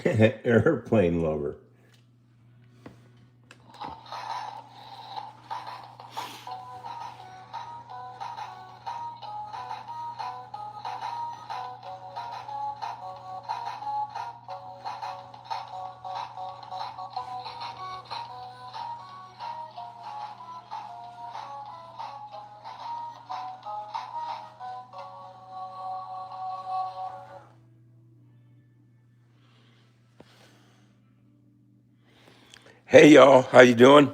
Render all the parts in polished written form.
Airplane lover. Hey y'all, how you doing?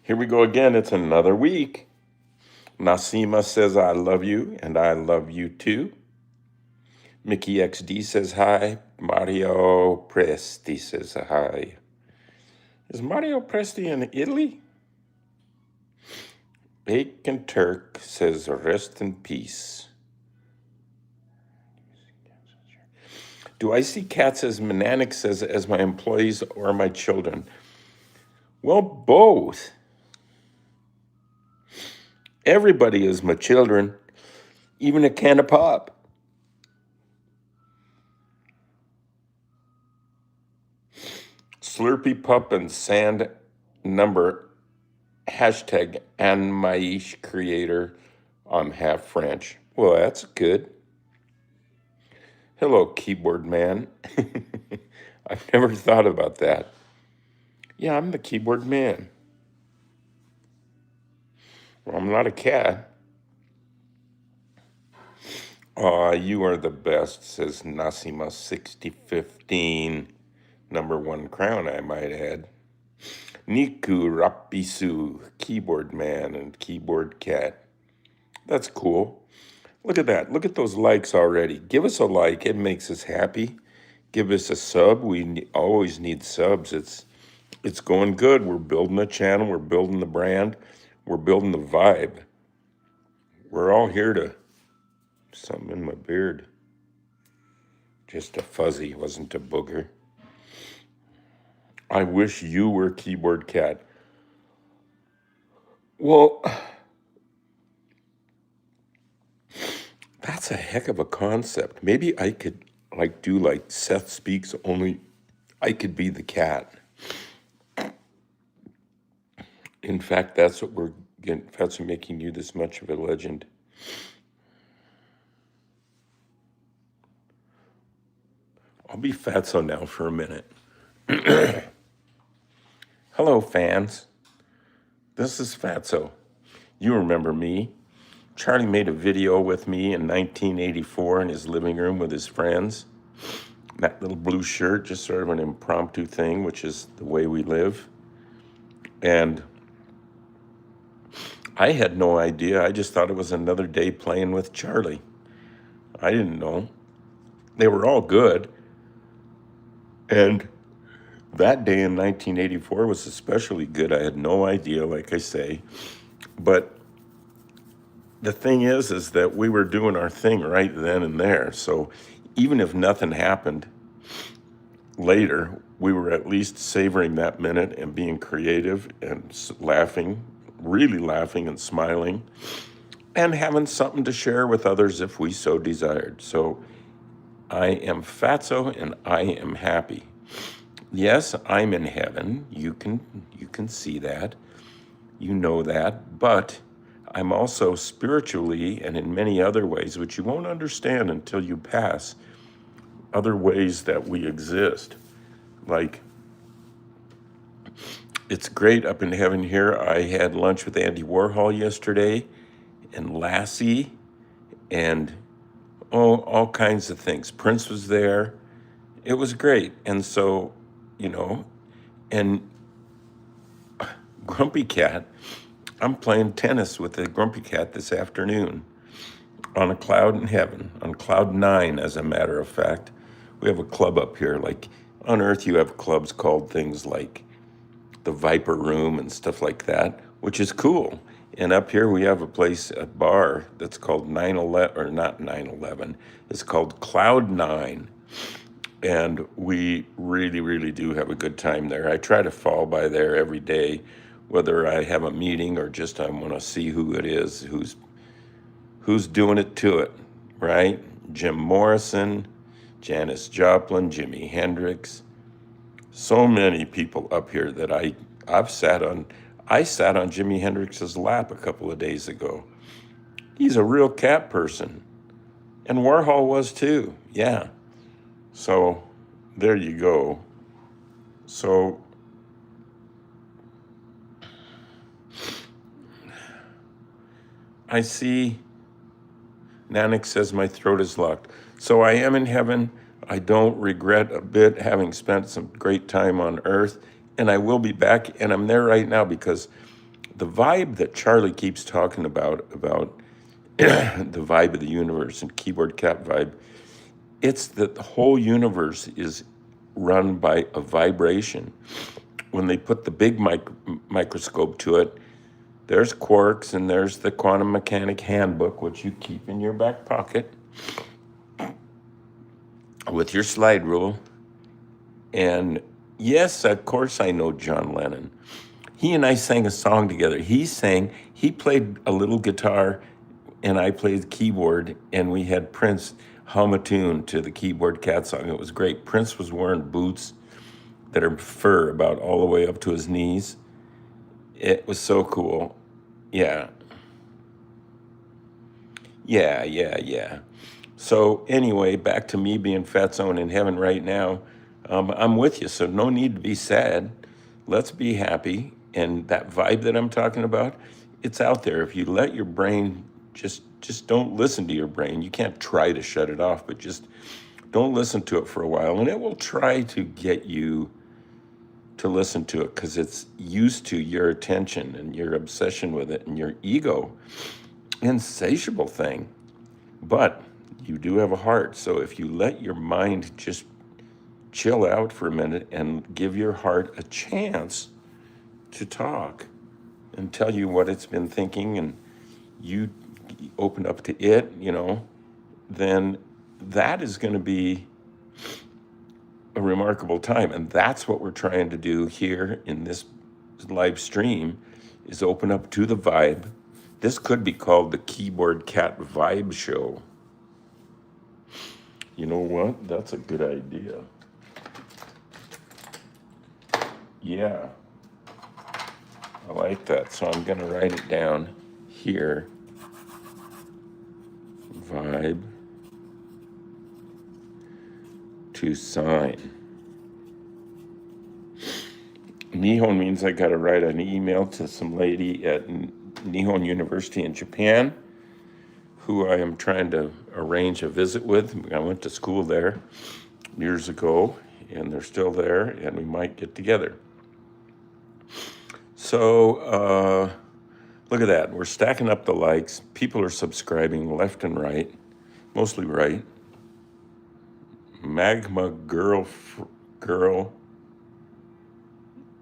Here we go again. It's another week. Nasima says I love you and I love you too. Mickey XD says hi. Mario Presti says hi. Is Mario Presti in Italy? Aiken Turk says rest in peace. Do I see cats as Mananic as my employees or my children? Well, both. Everybody is my children, even a can of pop. Slurpy Pup and Sand number hashtag Anmaish creator. I'm half French. Well, that's good. Hello, keyboard man. I've never thought about that. Yeah, I'm the keyboard man. Well, I'm not a cat. Aw, you are the best, says Nasima 6015. Number one crown, I might add. Niku Rapisu, keyboard man and keyboard cat. That's cool. Look at that. Look at those likes already. Give us a like. It makes us happy. Give us a sub. We always need subs. It's going good. We're building the channel. We're building the brand. We're building the vibe. We're all here to... Something in my beard. Just a fuzzy, wasn't a booger. I wish you were keyboard cat. Well, that's a heck of a concept. Maybe I could do like Seth Speaks, only I could be the cat. In fact, that's what's making you this much of a legend. I'll be Fatso now for a minute. Hello, fans. This is Fatso. You remember me. Charlie made a video with me in 1984 in his living room with his friends. That little blue shirt, just sort of an impromptu thing, which is the way we live. And I had no idea. I just thought it was another day playing with Charlie. I didn't know. They were all good. And that day in 1984 was especially good. I had no idea, like I say. But the thing is that we were doing our thing right then and there. So even if nothing happened later, we were at least savoring that minute and being creative and laughing, really laughing and smiling, and having something to share with others if we so desired. So I am Fatso and I am happy. Yes, I'm in heaven. You can see that. You know that. But I'm also spiritually and in many other ways, which you won't understand until you pass, other ways that we exist. Like, it's great up in heaven here. I had lunch with Andy Warhol yesterday and Lassie and all kinds of things. Prince was there. It was great. And so, and Grumpy Cat, I'm playing tennis with the Grumpy Cat this afternoon on a cloud in heaven, on cloud 9, as a matter of fact. We have a club up here. Like on Earth, you have clubs called things like the Viper Room and stuff like that, which is cool. And up here, we have a bar that's called 911, or not 911. It's called Cloud 9. And we really, really do have a good time there. I try to fall by there every day, whether I have a meeting or just I want to see who it is, who's doing it to it, right? Jim Morrison, Janis Joplin, Jimi Hendrix, so many people up here that I've sat on. I sat on Jimi Hendrix's lap a couple of days ago. He's a real cat person, and Warhol was too. Yeah. So there you go. So I see Nanak says my throat is locked. So I am in heaven. I don't regret a bit having spent some great time on earth. And I will be back. And I'm there right now because the vibe that Charlie keeps talking about the vibe of the universe and keyboard cat vibe, it's that the whole universe is run by a vibration. When they put the big microscope to it, there's quarks and there's the quantum mechanic handbook, which you keep in your back pocket with your slide rule. And yes, of course, I know John Lennon. He and I sang a song together. He played a little guitar and I played keyboard, and we had Prince hum a tune to the keyboard cat song. It was great. Prince was wearing boots that are fur about all the way up to his knees. It was so cool. Yeah. Yeah. So anyway, back to me being Fatso in heaven right now. I'm with you, so no need to be sad. Let's be happy. And that vibe that I'm talking about, it's out there. If you let your brain just don't listen to your brain. You can't try to shut it off, but just don't listen to it for a while, and it will try to get you to listen to it because it's used to your attention and your obsession with it and your ego, insatiable thing. But you do have a heart, so if you let your mind just chill out for a minute and give your heart a chance to talk and tell you what it's been thinking, and you open up to it, then that is going to be a remarkable time. And that's what we're trying to do here in this live stream, is open up to the vibe. This could be called the Keyboard Cat Vibe Show. You know what? That's a good idea. Yeah. I like that. So I'm going to write it down here. Vibe to sign. Nihon means I got to write an email to some lady at Nihon University in Japan who I am trying to arrange a visit with. I went to school there years ago, and they're still there, and we might get together. So look at that. We're stacking up the likes. People are subscribing left and right, mostly right. Magma Girl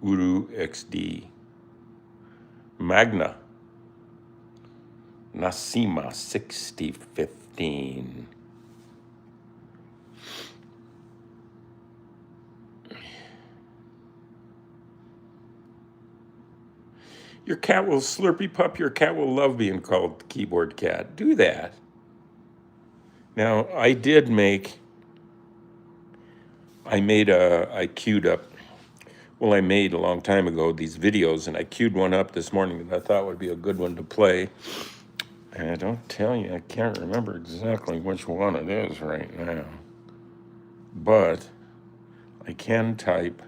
Uru XD. Magna Nasima 6015. Your cat will, Slurpy Pup, your cat will love being called Keyboard Cat. Do that. Now, I made a long time ago these videos, and I queued one up this morning that I thought would be a good one to play. And I don't tell you, I can't remember exactly which one it is right now. But I can type.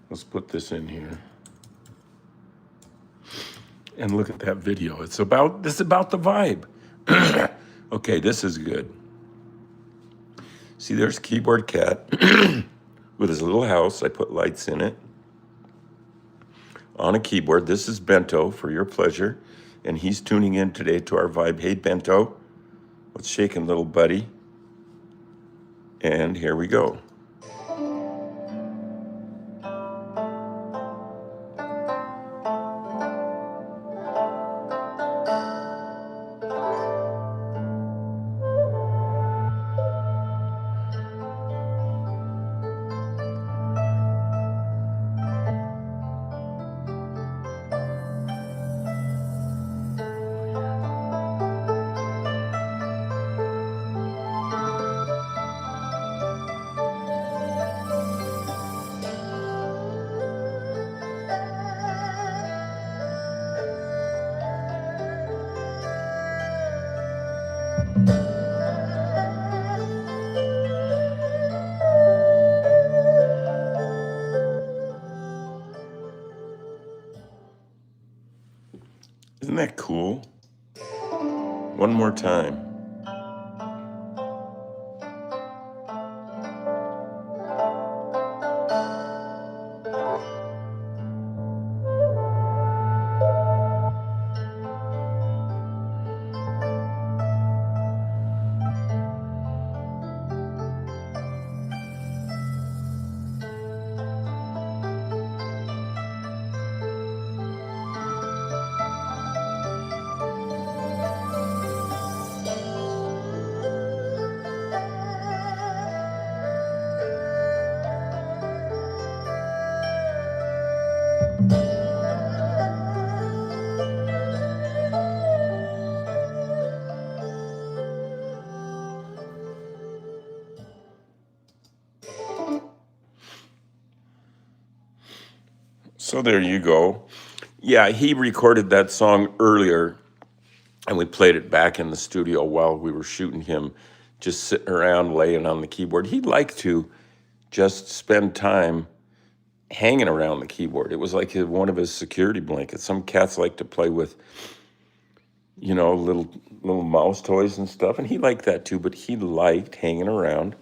Let's put this in here. And look at that video. This is about the vibe. Okay, this is good. See, there's Keyboard Cat with his little house. I put lights in it. On a keyboard. This is Bento, for your pleasure. And he's tuning in today to our vibe. Hey, Bento. What's shaking, little buddy? And here we go. Isn't that cool? One more time. So there you go. Yeah, he recorded that song earlier, and we played it back in the studio while we were shooting him, just sitting around laying on the keyboard. He'd like to just spend time hanging around the keyboard. It was like one of his security blankets. Some cats like to play with, little mouse toys and stuff, and he liked that too. But he liked hanging around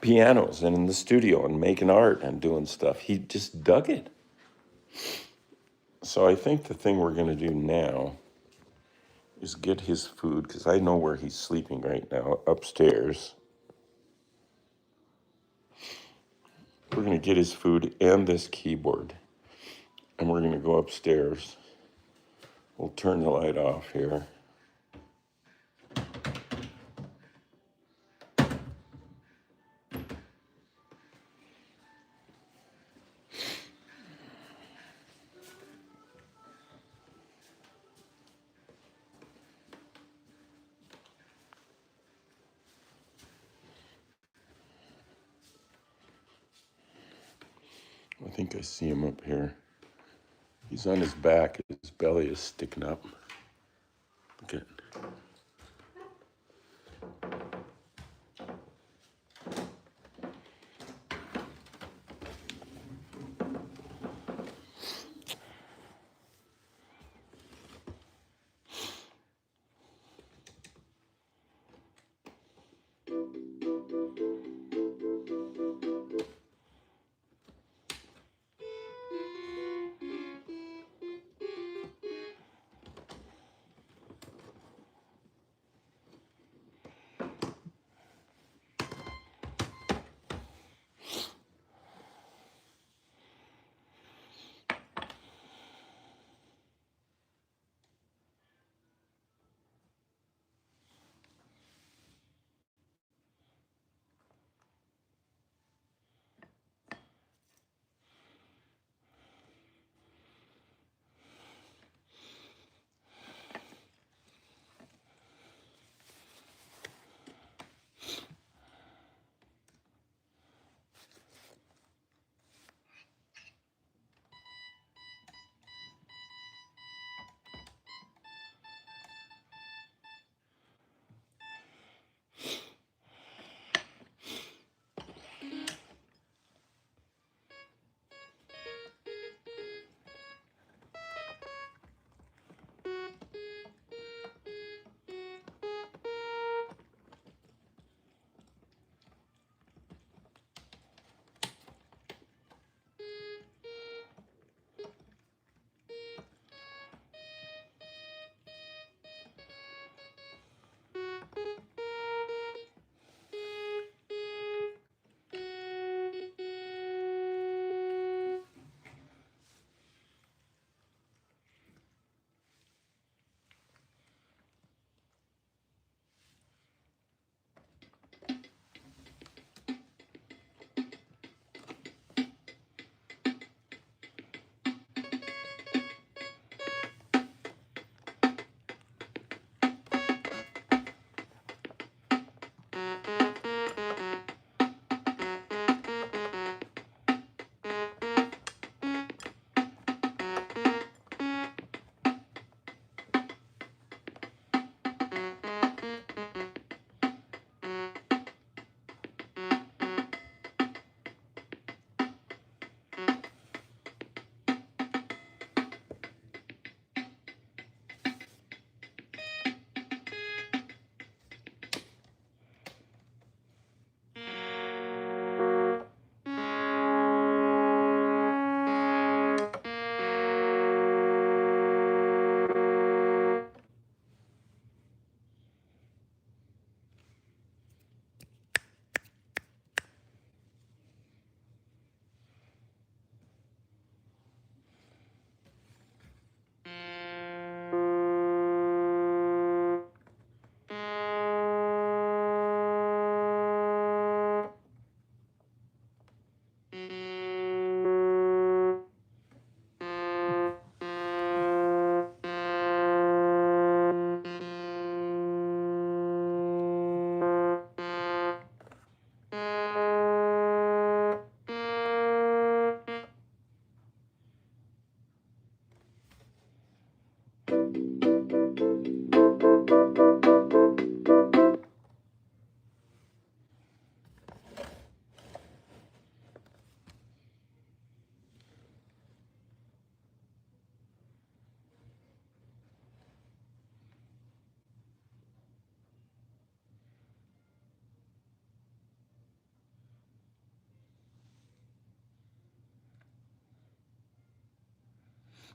pianos and in the studio and making art and doing stuff. He just dug it. So I think the thing we're going to do now is get his food, because I know where he's sleeping right now, upstairs. We're going to get his food and this keyboard, and we're going to go upstairs. We'll turn the light off here. I think I see him up here. He's on his back. His belly is sticking up. Look at it.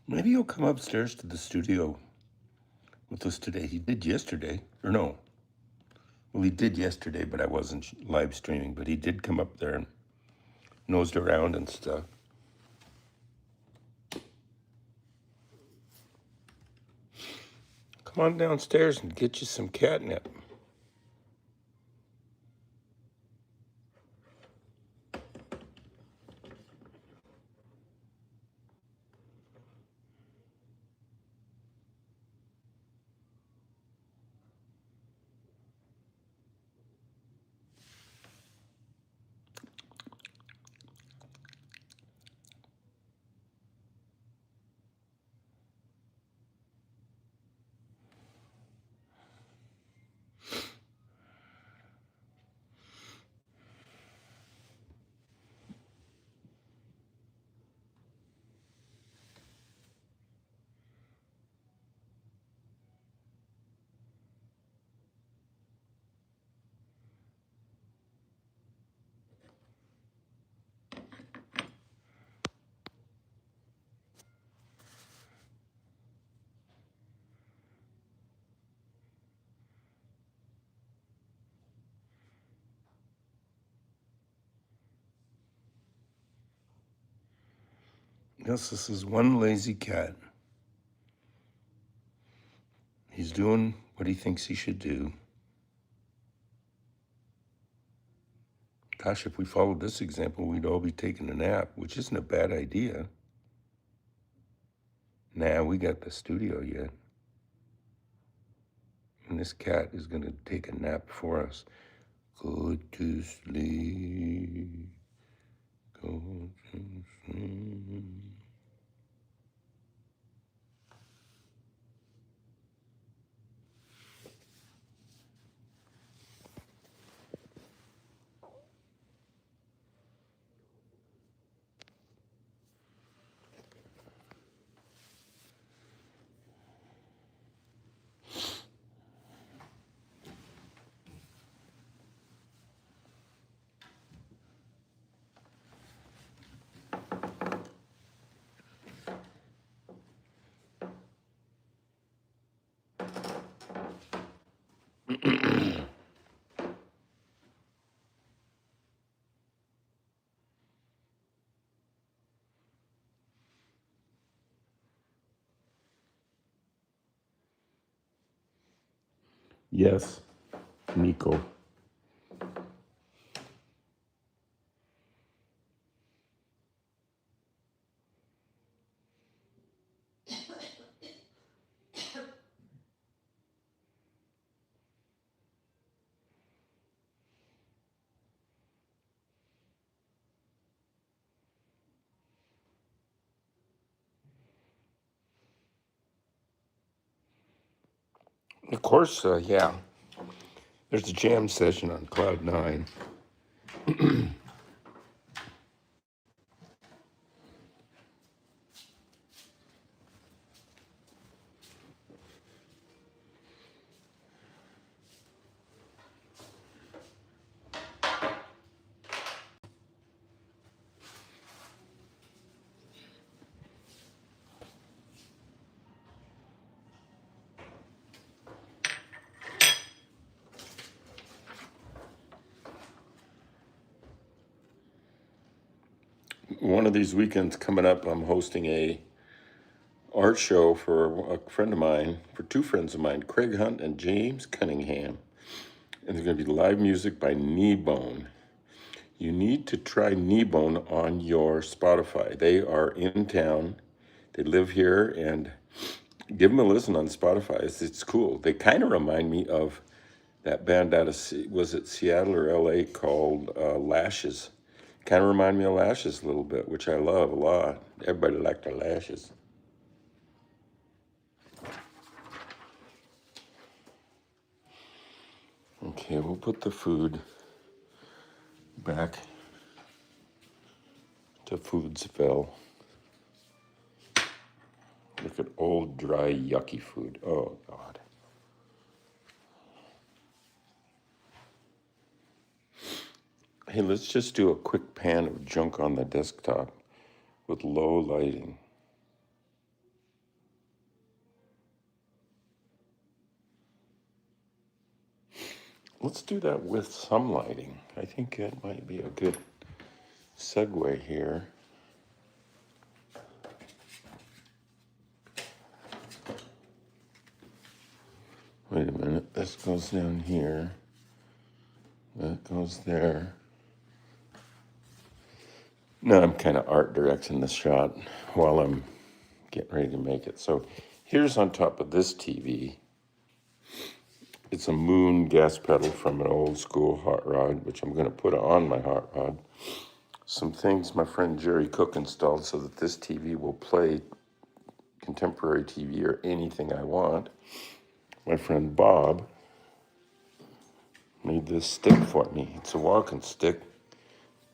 Maybe he'll come upstairs to the studio with us today. He did yesterday. Or no. Well, he did yesterday, but I wasn't live streaming. But he did come up there and nosed around and stuff. Come on downstairs and get you some catnip. Yes, this is one lazy cat. He's doing what he thinks he should do. Gosh, if we followed this example, we'd all be taking a nap, which isn't a bad idea. Nah, we got the studio yet. And this cat is going to take a nap for us. Go to sleep. Go to sleep. Yes, Nico. Of course, yeah. There's a jam session on Cloud 9. One of these weekends coming up, I'm hosting a art show for a friend of mine, for two friends of mine, Craig Hunt and James Cunningham. And there's going to be live music by Kneebone. You need to try Kneebone on your Spotify. They are in town. They live here, and give them a listen on Spotify. It's cool. They kind of remind me of that band out of, was it Seattle or LA, called Lashes. Kind of remind me of Lashes a little bit, which I love a lot. Everybody liked their Lashes. Okay, we'll put the food back to Foodsville. Look at old, dry, yucky food. Oh, God. Hey, let's just do a quick pan of junk on the desktop with low lighting. let's do that with some lighting. I think that might be a good segue here. Wait a minute, this goes down here. That goes there. Now I'm kind of art directing the shot while I'm getting ready to make it. So here's on top of this TV. It's a Moon gas pedal from an old school hot rod, which I'm going to put on my hot rod. Some things my friend Jerry Cook installed so that this TV will play contemporary TV or anything I want. My friend Bob made this stick for me. It's a walking stick.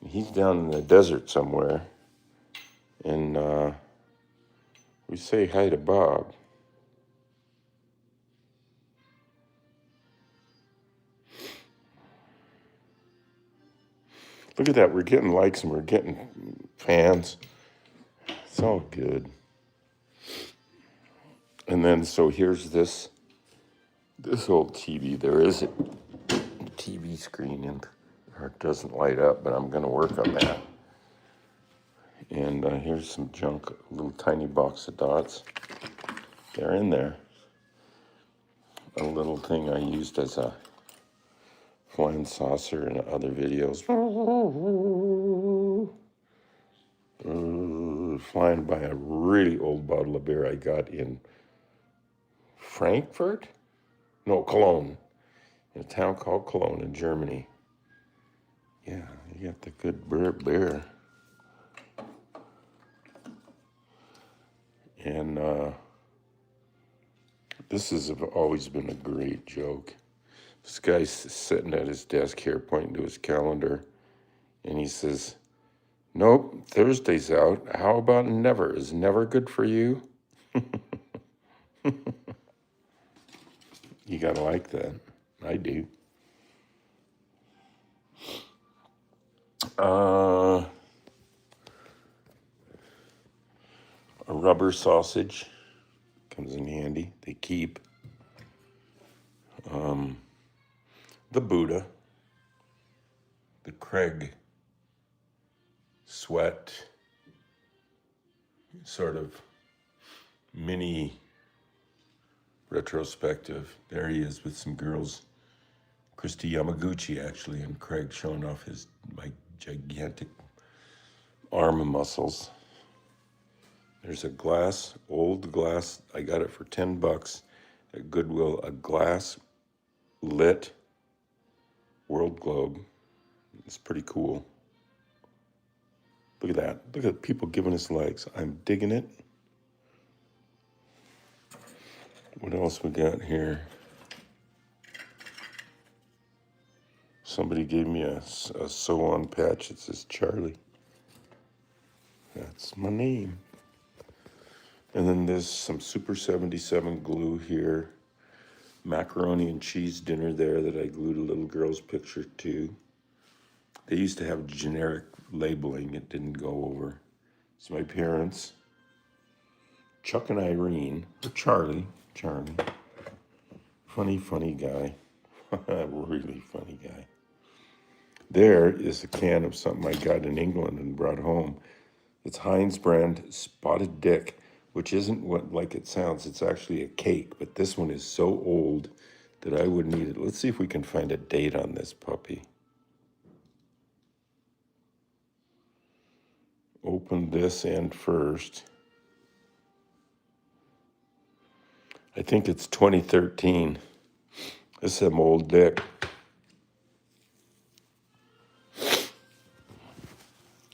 He's down in the desert somewhere. And we say hi to Bob. Look at that. We're getting likes and we're getting fans. It's all good. And then, so here's this old TV. There is a TV screen and it doesn't light up, but I'm going to work on that. And here's some junk, a little tiny box of dots. They're in there. A little thing I used as a flying saucer in other videos. Flying by a really old bottle of beer I got in Frankfurt? No, Cologne. In a town called Cologne in Germany. Yeah, you got the good beer. And this has always been a great joke. This guy's sitting at his desk here pointing to his calendar. And he says, "Nope, Thursday's out. How about never? Is never good for you?" You gotta like that. I do. A rubber sausage comes in handy. They keep. The Buddha. The Craig Sweat sort of mini retrospective. There he is with some girls. Christy Yamaguchi, actually, and Craig showing off my gigantic arm muscles. There's a old glass. I got it for $10 at Goodwill. A glass lit world globe. It's pretty cool. Look at that. Look at people giving us likes. I'm digging it. What else we got here? Somebody gave me a sew-on patch. It says Charlie. That's my name. And then there's some Super 77 glue here. Macaroni and cheese dinner there that I glued a little girl's picture to. They used to have generic labeling. It didn't go over. It's my parents. Chuck and Irene. Or Charlie. Funny guy. Really funny guy. There is a can of something I got in England and brought home. It's Heinz brand Spotted Dick, which isn't what like it sounds. It's actually a cake, but this one is so old that I wouldn't eat it. Let's see if we can find a date on this puppy. Open this end first. I think it's 2013. This is some old dick.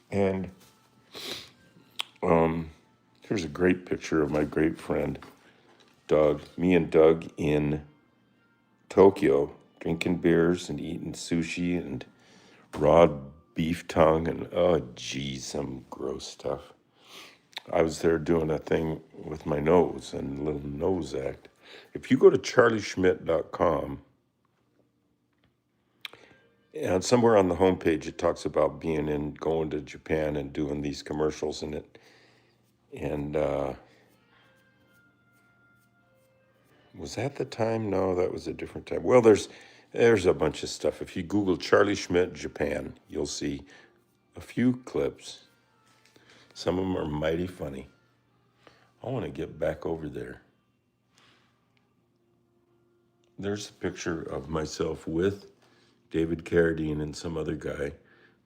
And here's a great picture of my great friend, Doug. Me and Doug in Tokyo, drinking beers and eating sushi and raw beef tongue and, some gross stuff. I was there doing a thing with my nose and a little nose act. If you go to charlieschmidt.com, and somewhere on the homepage it talks about going to Japan and doing these commercials in it. And was that the time? No, that was a different time. Well, there's There's a bunch of stuff. If you Google Charlie Schmidt Japan, you'll see a few clips. Some of them are mighty funny. I want to get back over there. There's a picture of myself with David Carradine and some other guy.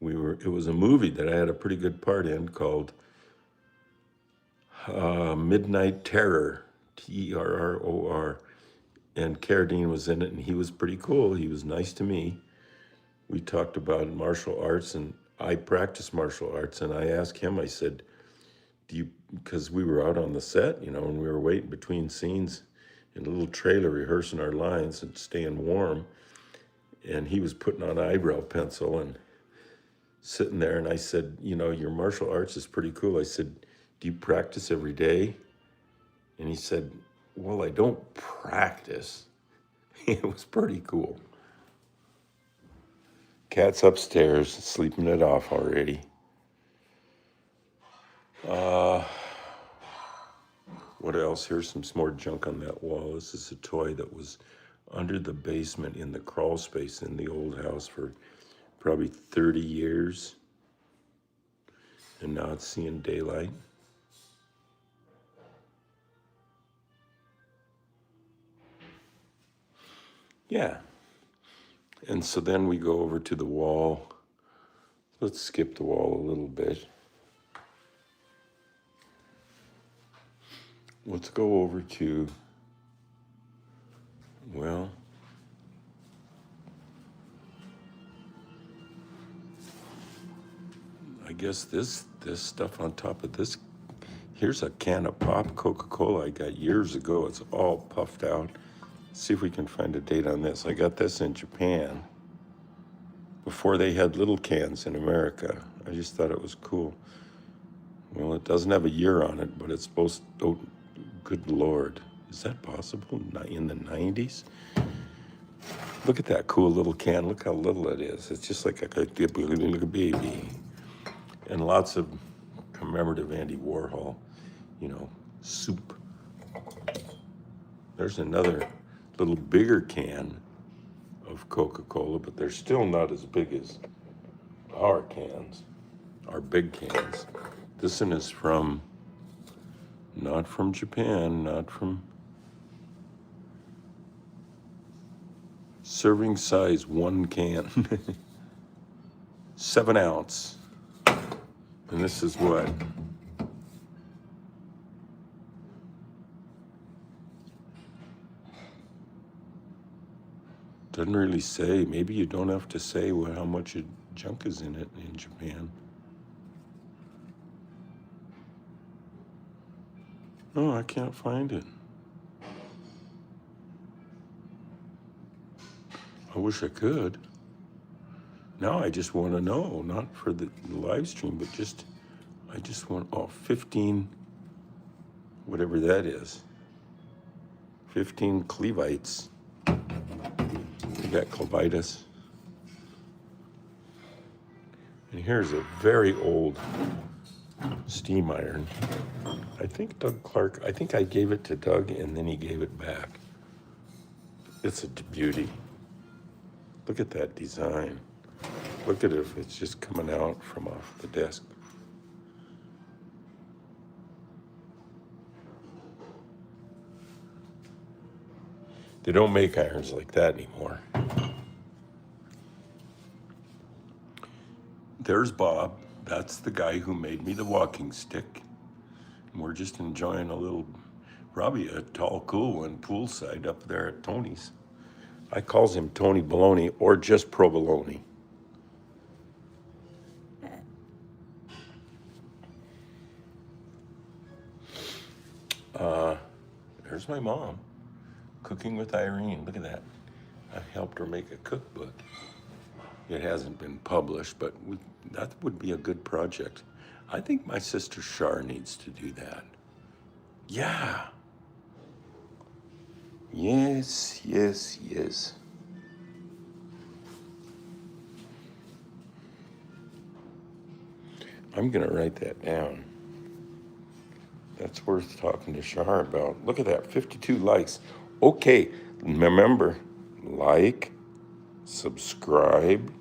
It was a movie that I had a pretty good part in called Midnight Terror, Terror. And Carradine was in it, and he was pretty cool. He was nice to me. We talked about martial arts, and I practice martial arts, and I asked him, I said, because we were out on the set, and we were waiting between scenes in a little trailer rehearsing our lines and staying warm. And he was putting on eyebrow pencil and sitting there, and I said, your martial arts is pretty cool. I said, do you practice every day? And he said, well, I don't practice. It was pretty cool. Cat's upstairs, sleeping it off already. What else? Here's some more junk on that wall. This is a toy that was under the basement in the crawl space in the old house for probably 30 years. And now it's seeing daylight. Yeah. And so then we go over to the wall. Let's skip the wall a little bit. Let's go over to, well, I guess this stuff on top of this, here's a can of pop Coca-Cola I got years ago. It's all puffed out. Let's see if we can find a date on this. I got this in Japan before they had little cans in America. I just thought it was cool. Well, it doesn't have a year on it, but it's supposed to, oh, good Lord. Is that possible? In the 90s? Look at that cool little can. Look how little it is. It's just like a little baby. And lots of commemorative Andy Warhol, soup. There's another little bigger can of Coca-Cola, but they're still not as big as our cans, our big cans. This one is not from Japan, not from serving size 1 can, 7 ounce. And this is what? Doesn't really say. Maybe you don't have to say how much junk is in it in Japan. No, I can't find it. I wish I could. Now I just want to know, not for the live stream, but I just want, 15, whatever that is. 15 clevites. You got clevitis. And here's a very old steam iron. I think Doug Clark, I gave it to Doug and then he gave it back. It's a beauty. Look at that design. Look at it if it's just coming out from off the desk. They don't make irons like that anymore. There's Bob. That's the guy who made me the walking stick. And we're just enjoying probably a tall, cool one poolside up there at Tony's. I calls him Tony Baloney or just Provolone. There's my mom, cooking with Irene. Look at that. I helped her make a cookbook. It hasn't been published, but that would be a good project. I think my sister Shar needs to do that. Yeah. Yes, yes, yes. I'm going to write that down. That's worth talking to Shar about. Look at that, 52 likes. Okay, remember, like, subscribe,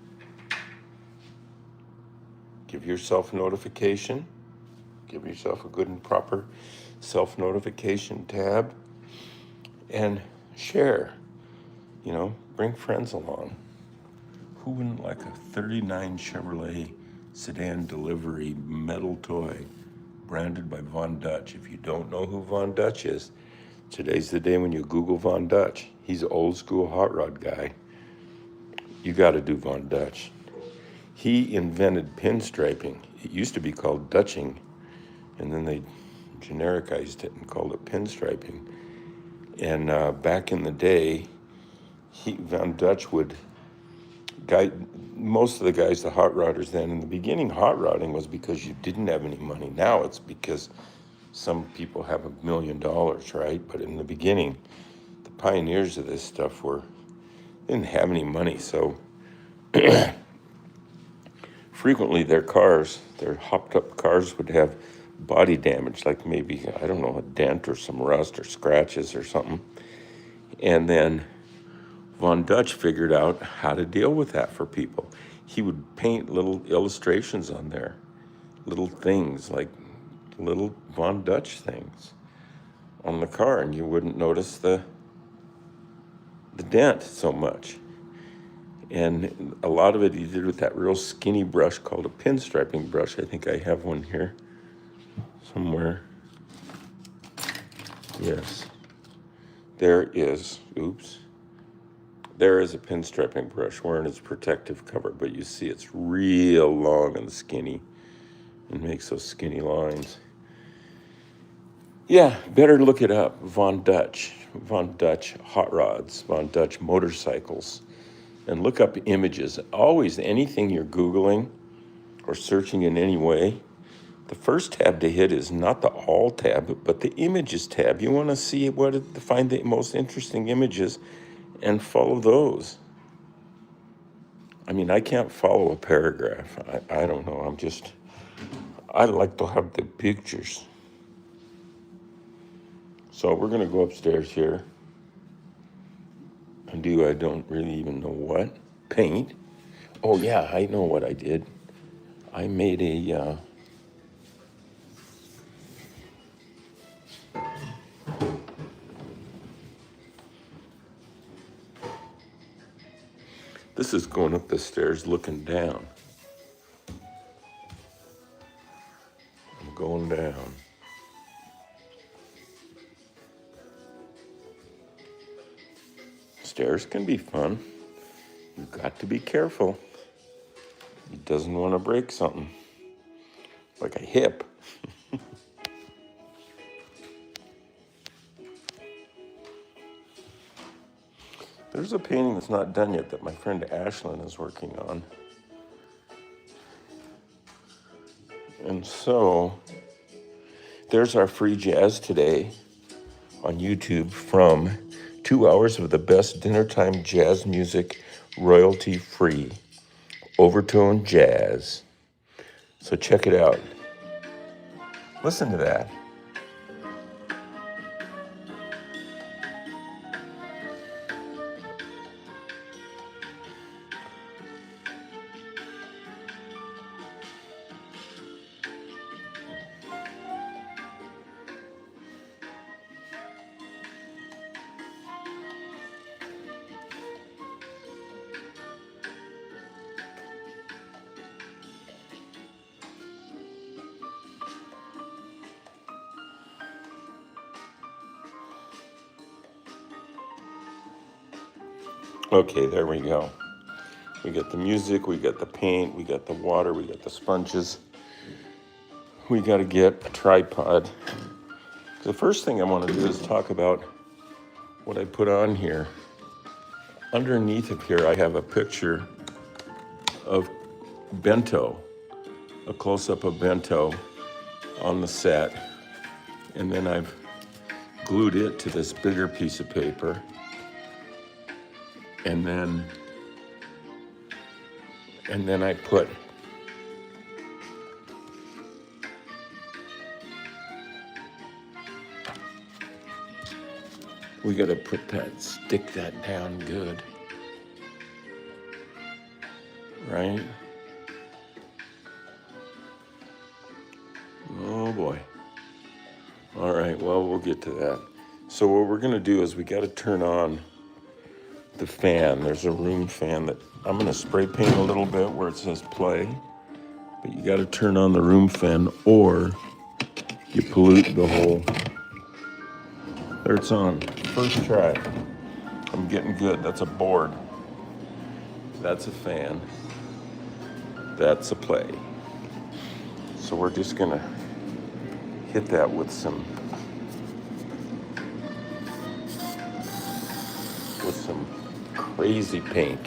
give yourself notification, give yourself a good and proper self-notification tab, and share. Bring friends along. Who wouldn't like a 39 Chevrolet sedan delivery metal toy branded by Von Dutch? If you don't know who Von Dutch is, today's the day when you Google Von Dutch. He's an old school hot rod guy. You got to do Von Dutch. He invented pinstriping. It used to be called Dutching, and then they genericized it and called it pinstriping. And back in the day, Von Dutch would guide most of the guys, the hot rodders then. In the beginning, hot rodding was because you didn't have any money. Now it's because some people have $1 million, right? But in the beginning, the pioneers of this stuff didn't have any money. So frequently their hopped up cars would have body damage, like maybe, I don't know, a dent or some rust or scratches or something. And then Von Dutch figured out how to deal with that for people. He would paint little illustrations on there, little things like little Von Dutch things on the car, and you wouldn't notice the dent so much. And a lot of it he did with that real skinny brush called a pinstriping brush. I think I have one here somewhere. Yes. There is. Oops. There is a pinstriping brush wearing its protective cover, but you see it's real long and skinny and makes those skinny lines. Yeah, better look it up. Von Dutch hot rods, Von Dutch motorcycles, and look up images. Always, anything you're Googling or searching in any way, the first tab to hit is not the all tab, but the images tab. You want to find the most interesting images and follow those. I mean, I can't follow a paragraph. I don't know. I like to have the pictures. So we're going to go upstairs here and I don't really even know what. Paint. Oh, yeah, I know what I did. I made a... This is going up the stairs looking down. I'm going down. Stairs can be fun. You've got to be careful. He doesn't want to break something. Like a hip. There's a painting that's not done yet that my friend Ashlyn is working on. And so, there's our free jazz today on YouTube from 2 hours of the best dinnertime jazz music, royalty free. Overtone jazz. So check it out. Listen to that. Okay, there we go. We got the music, we got the paint, we got the water, we got the sponges. We got to get a tripod. The first thing I want to do is talk about what I put on here. Underneath of here, I have a picture of Bento, a close-up of Bento on the set. And then I've glued it to this bigger piece of paper. And then I put we got to stick that down good. right? Oh boy. All right, well, we'll get to that. So what we're gonna do is we gotta turn on the fan. There's a room fan that I'm gonna spray paint a little bit where it says play, but you gotta turn on the room fan or you pollute the whole. There, it's on. First try. I'm getting good. That's a board. That's a fan. That's a play. So we're just gonna hit that with some crazy pink.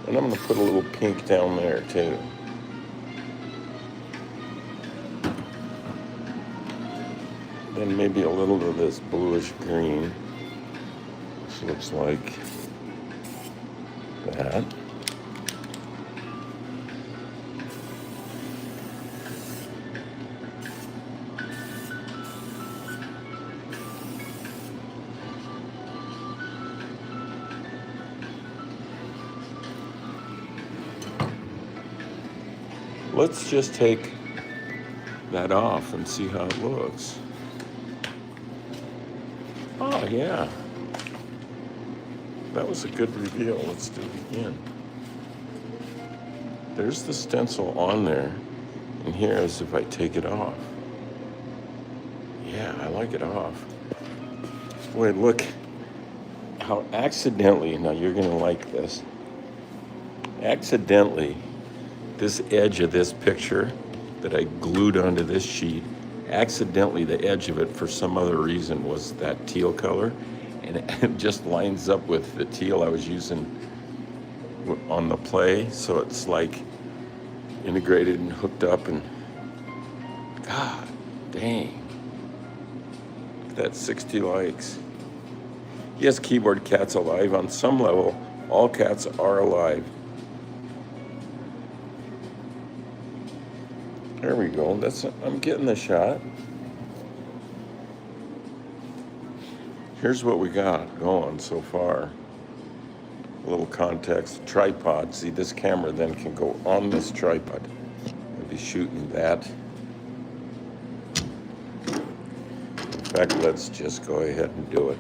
And I'm gonna put a little pink down there too. Then maybe a little of this bluish green, which looks like that. Let's just take that off and see how it looks. Oh yeah, that was a good reveal. Let's do it again. There's the stencil on there, and here is if I take it off. Yeah, I like it off. Boy, look how accidentally, now you're gonna like this, accidentally, this edge of this picture that I glued onto this sheet, accidentally the edge of it for some other reason was that teal color, and it just lines up with the teal I was using on the play, so it's like integrated and hooked up, and god dang, that's 60 likes. Yes, Keyboard Cat's alive. On some level, all cats are alive. There we go. I'm getting the shot. Here's what we got going so far. A little context, tripod. See, this camera then can go on this tripod. I'll be shooting that. In fact, let's just go ahead and do it.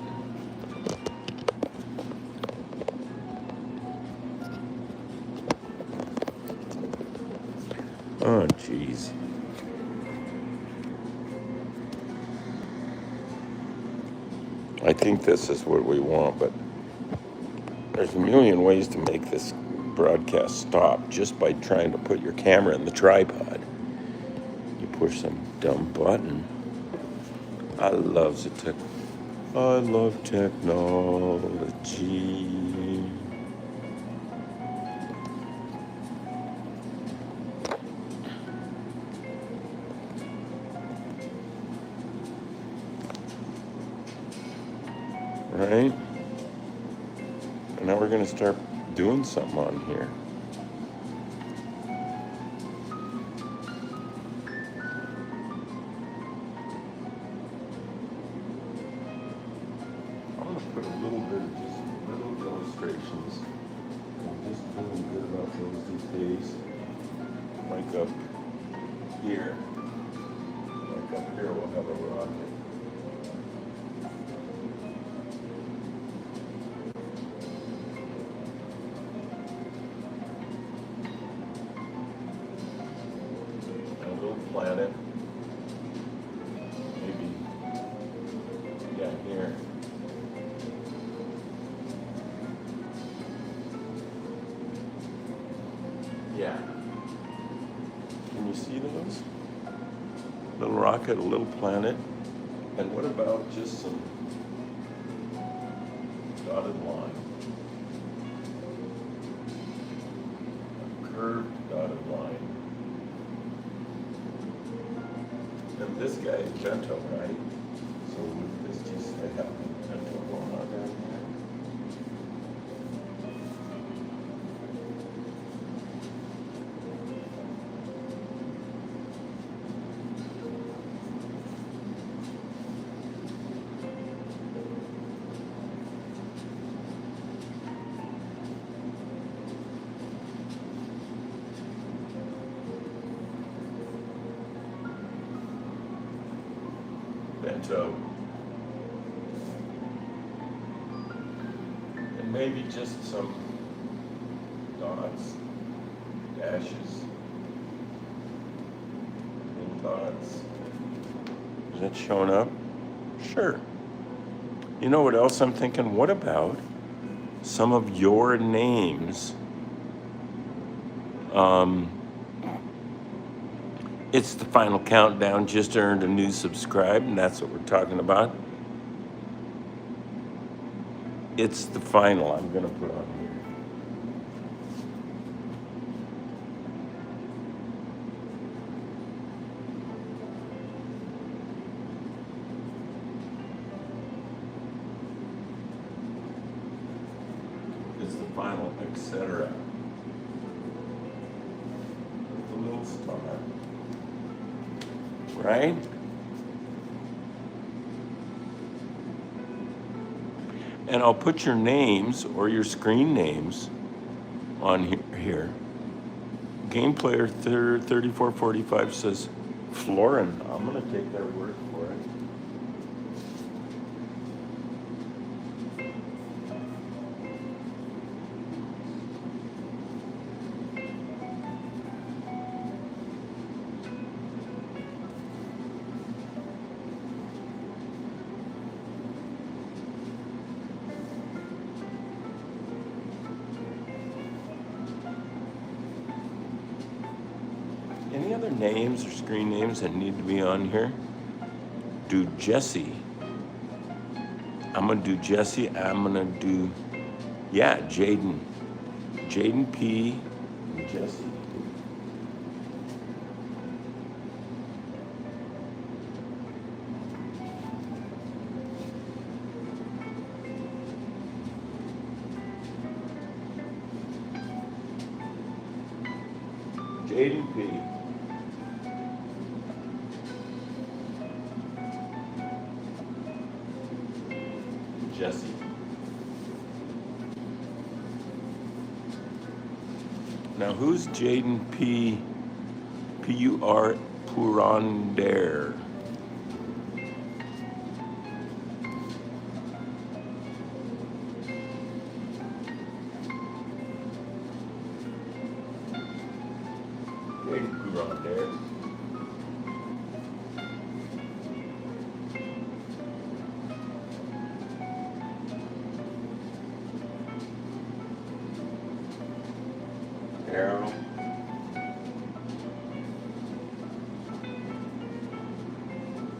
Oh, geez. I think this is what we want, but there's a million ways to make this broadcast stop just by trying to put your camera in the tripod. You push some dumb button. I love technology. Right? And now we're going to start doing something on here. I'm going to put a little bit of just little illustrations. I'm just feeling good about those these days. Like up here. Like up here we'll have a rocket. Planet. Maybe, yeah, here. Yeah. Can you see those? Little rocket, a little planet. And what about just some dotted line? A curved dotted line. And this guy is Bento, right? So with this just I have Bento going on down here. And maybe just some dots, dashes, and dots. Is that showing up? Sure. You know what else I'm thinking? What about some of your names? It's the final countdown. Just earned a new subscribe, and that's what we're talking about. It's the final. I'm going to put on here. It's the final, etc. The little star. Right? And I'll put your names or your screen names on here. Game Player 3445 says Florin. I'm going to take their word for it. Any other names or screen names that need to be on here? Do Jesse. I'm going to do Jesse. I'm going to do, yeah, Jaden. Jaden P. and Jesse. Jaden P. Jesse. Now, who's Jaden P. P-U-R Purander? Jaden Purander. Arrow.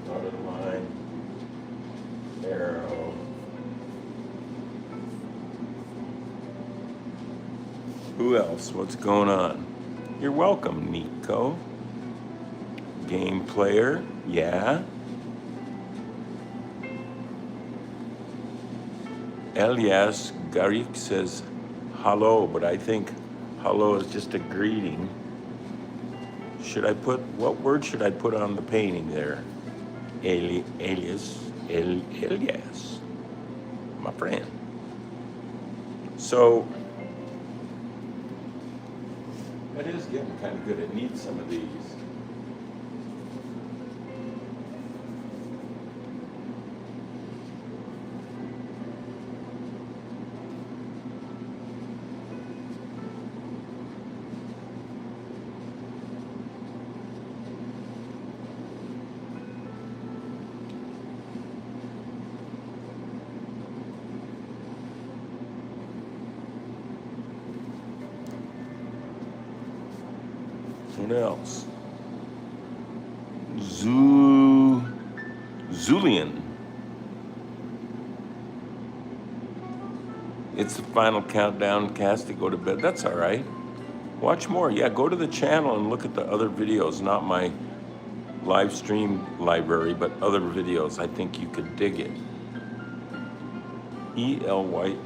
Dotted line. Arrow. Who else? What's going on? You're welcome, Nico. Game player, yeah. Elias Garik says hello, but I think hello is just a greeting. What word should I put on the painting there? Elias, my friend. So, that is getting kind of good. It needs some of these. What else? Zulian. It's the final countdown cast to go to bed. That's all right. Watch more. Yeah, go to the channel and look at the other videos, not my live stream library, but other videos. I think you could dig it. Elyas.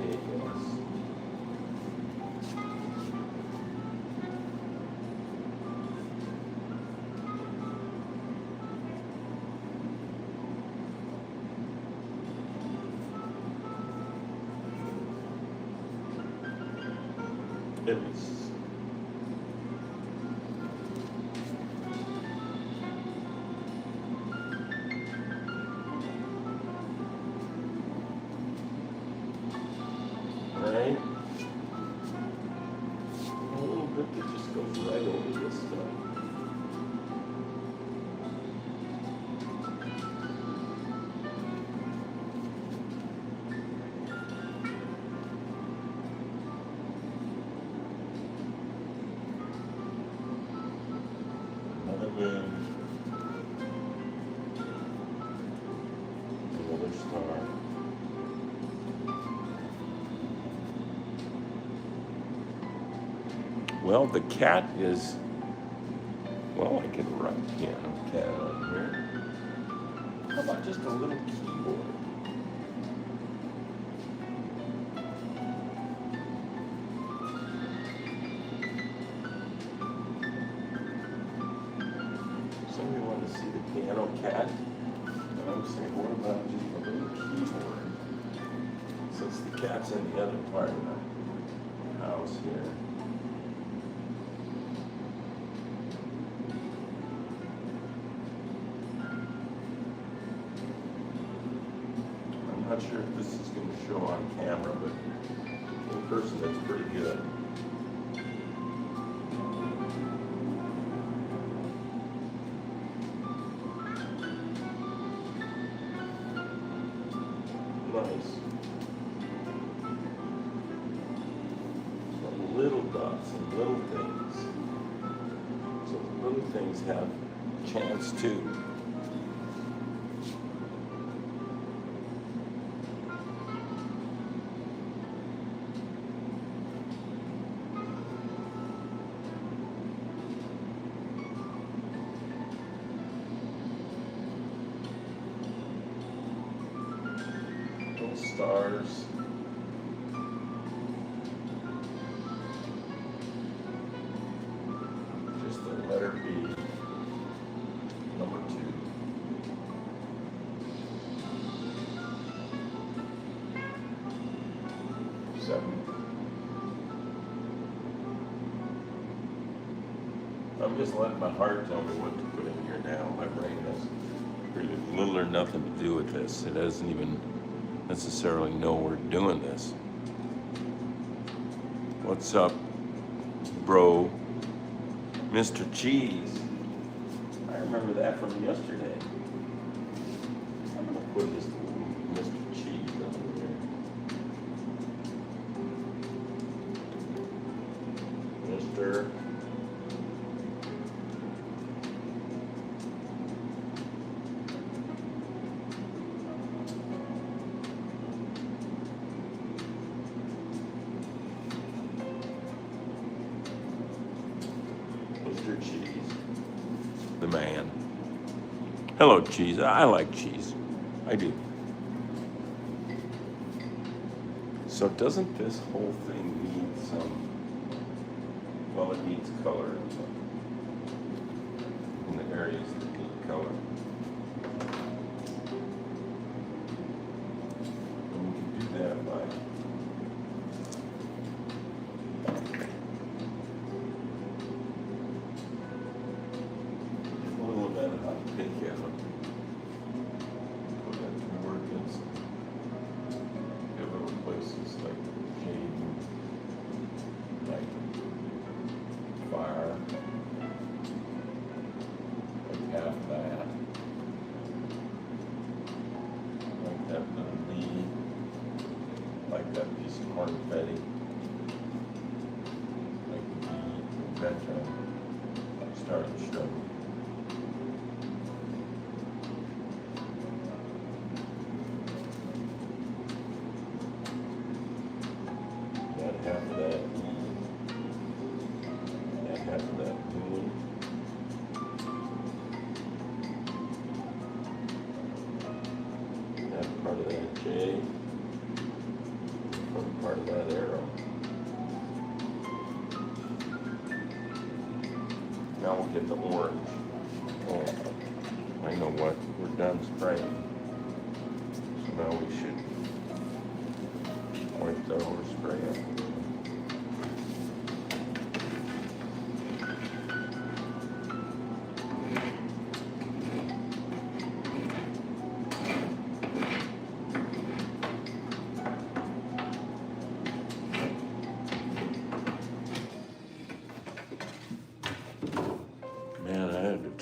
it that just goes right over this stuff. Another moon. Another star. Well, the cat is, well, I could write piano cat on here. How about just a little keyboard? Somebody wanted to see the piano cat? And I was saying, what about just a little keyboard? Since the cat's in the other part of the house here. I'm not sure if this is going to show on camera, but in person it's pretty good. Nice. Some little dots and little things. So the little things have a chance too. Little stars. Just the letter B, number 2. I'm just letting my heart tell me what to put in here now. My brain has really little or nothing to do with this. It doesn't even necessarily know we're doing this. What's up, bro? Mr. Cheese. I remember that from yesterday. I'm gonna put this Mr. Cheese over here. Mr. Mr. Cheese, the man. Hello, Cheese. I like cheese. I do. So doesn't this whole thing need some, well, it needs color in the areas that need color. And we can do that by a little bit of hot pink yellow. Put that to work in some little places like shade, like fire, like half that, like that little leaf, like that piece of confetti, like the veteran started showing. That half of that, that half of that moon. That part of that J, part of that arrow. Now we'll get the orange. Oh, I know what, we're done spraying. So now we should wipe that overspray up.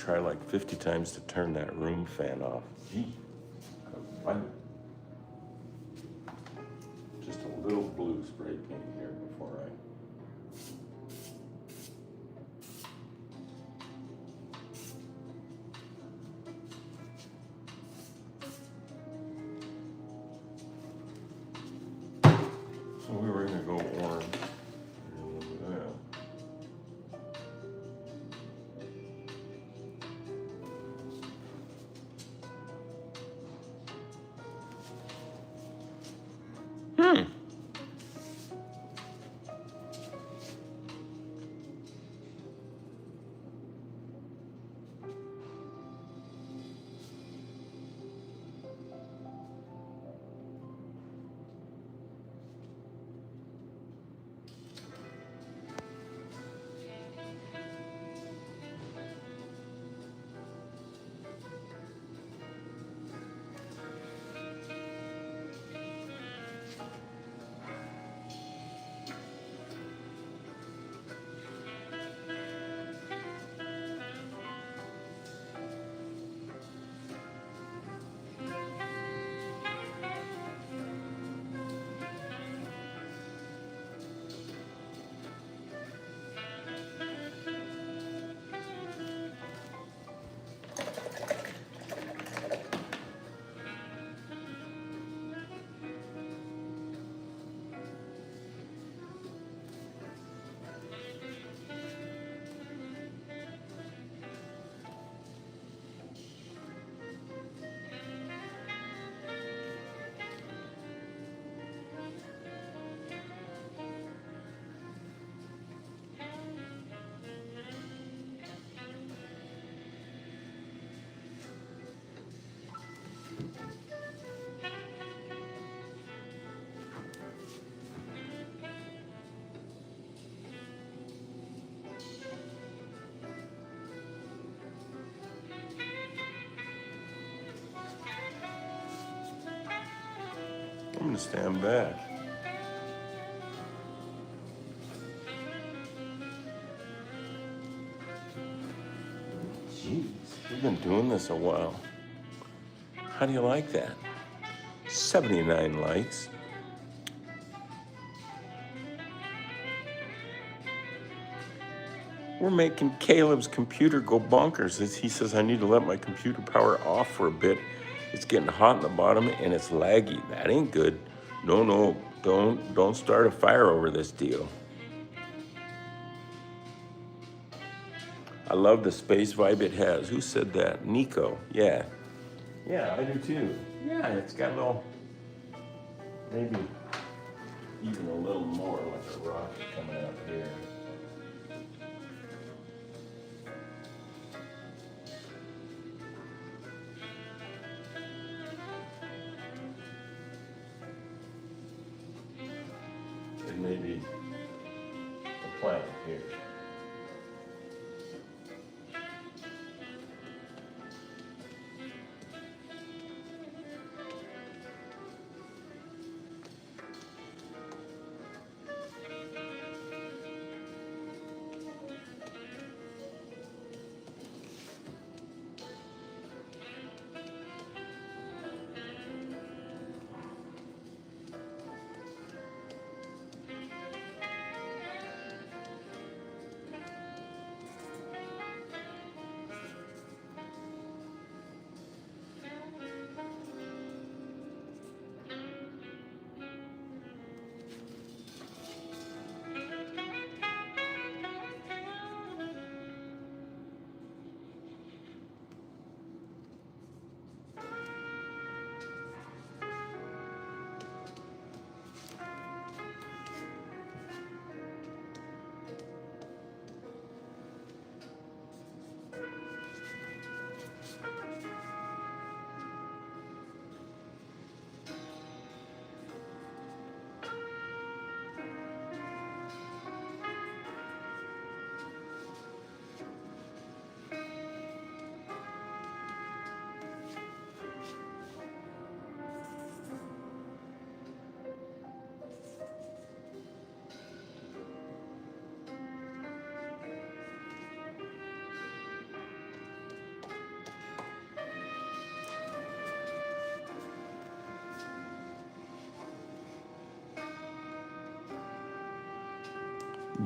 try like 50 times to turn that room fan off. Gee, I find just a little blue spray paint here before I. So we were gonna go orange. Yeah. I'm gonna stand back. Jeez, we've been doing this a while. How do you like that? 79 likes. We're making Caleb's computer go bonkers. He says, I need to let my computer power off for a bit. It's getting hot in the bottom and it's laggy. That ain't good. No, don't start a fire over this deal. I love the space vibe it has. Who said that? Nico. Yeah. Yeah, I do too. Yeah, it's got a little, maybe even a little more like a rocket coming out here. And maybe a planet here.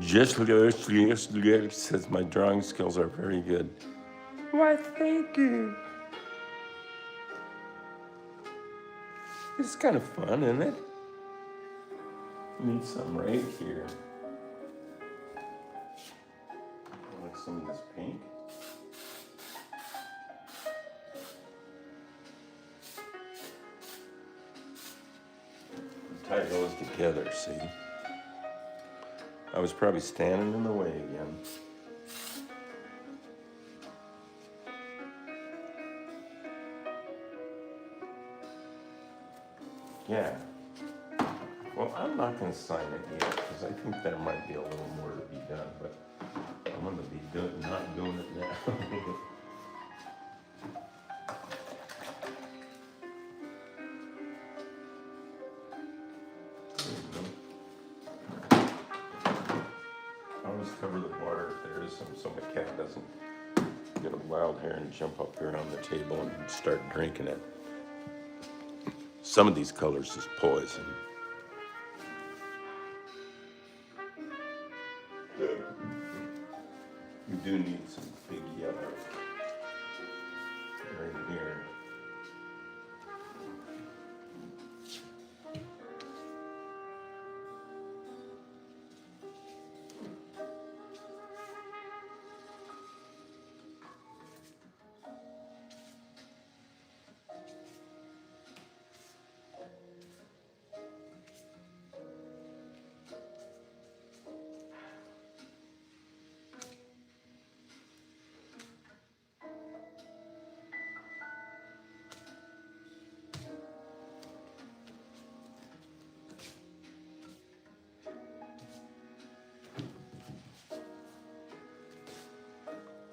Just says my drawing skills are very good. Why, thank you. It's kind of fun, isn't it? Need some right here. I like some of this pink. Tie those together, see? I was probably standing in the way again. Yeah. Well, I'm not going to sign it yet because I think there might be a little more to be done, but I'm going to be not doing it now. I always cover the water if there is some, so my cat doesn't get a wild hair and jump up here on the table and start drinking it. Some of these colors is poison. You do need some big yellow right here.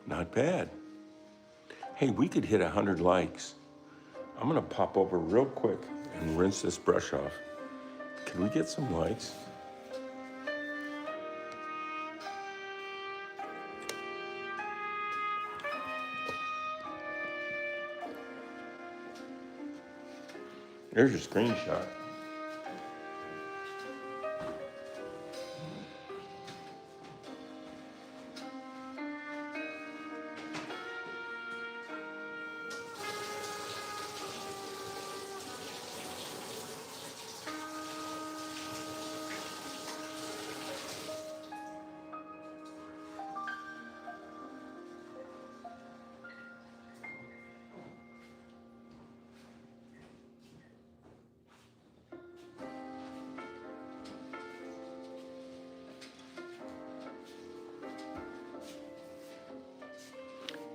Not bad. Hey, we could hit 100 likes. I'm gonna pop over real quick and rinse this brush off. Can we get some likes? There's your screenshot.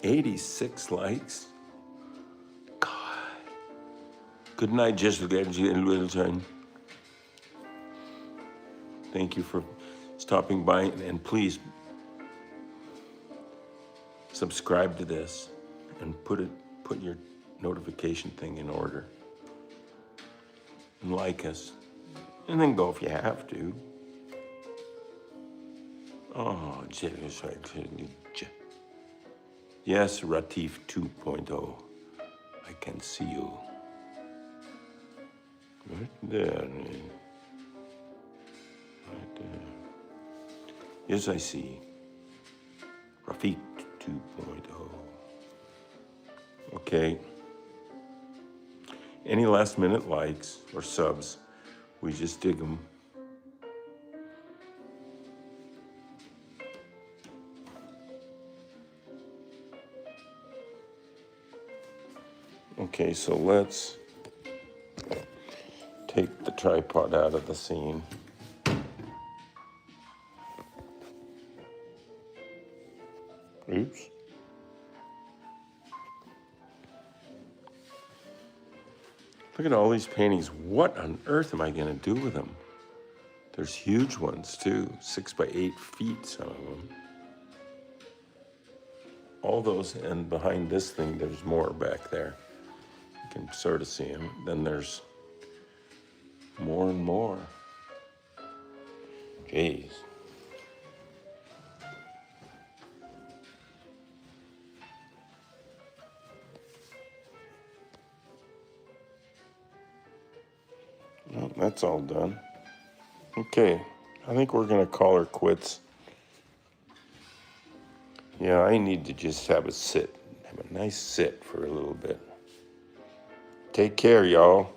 '86 likes. God. Good night, Jessica. Thank you for stopping by, and please subscribe to this and put your notification thing in order. And like us. And then go if you have to. Oh, yes, Ratif 2.0. I can see you. Right there. Right there. Yes, I see. Rafiq 2.0. Okay. Any last minute likes or subs, we just dig them. Okay, so let's take the tripod out of the scene. Oops. Look at all these paintings. What on earth am I going to do with them? There's huge ones too, 6 by 8 feet, some of them. All those, and behind this thing, there's more back there. You can sort of see them. Then there's more and more. Jeez. Well, that's all done. Okay, I think we're gonna call her quits. Yeah, I need to just have a sit, have a nice sit for a little bit. Take care, y'all.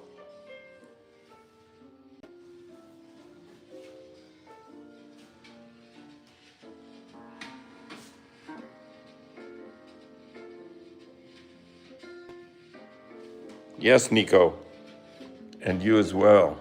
Yes, Nico, and you as well.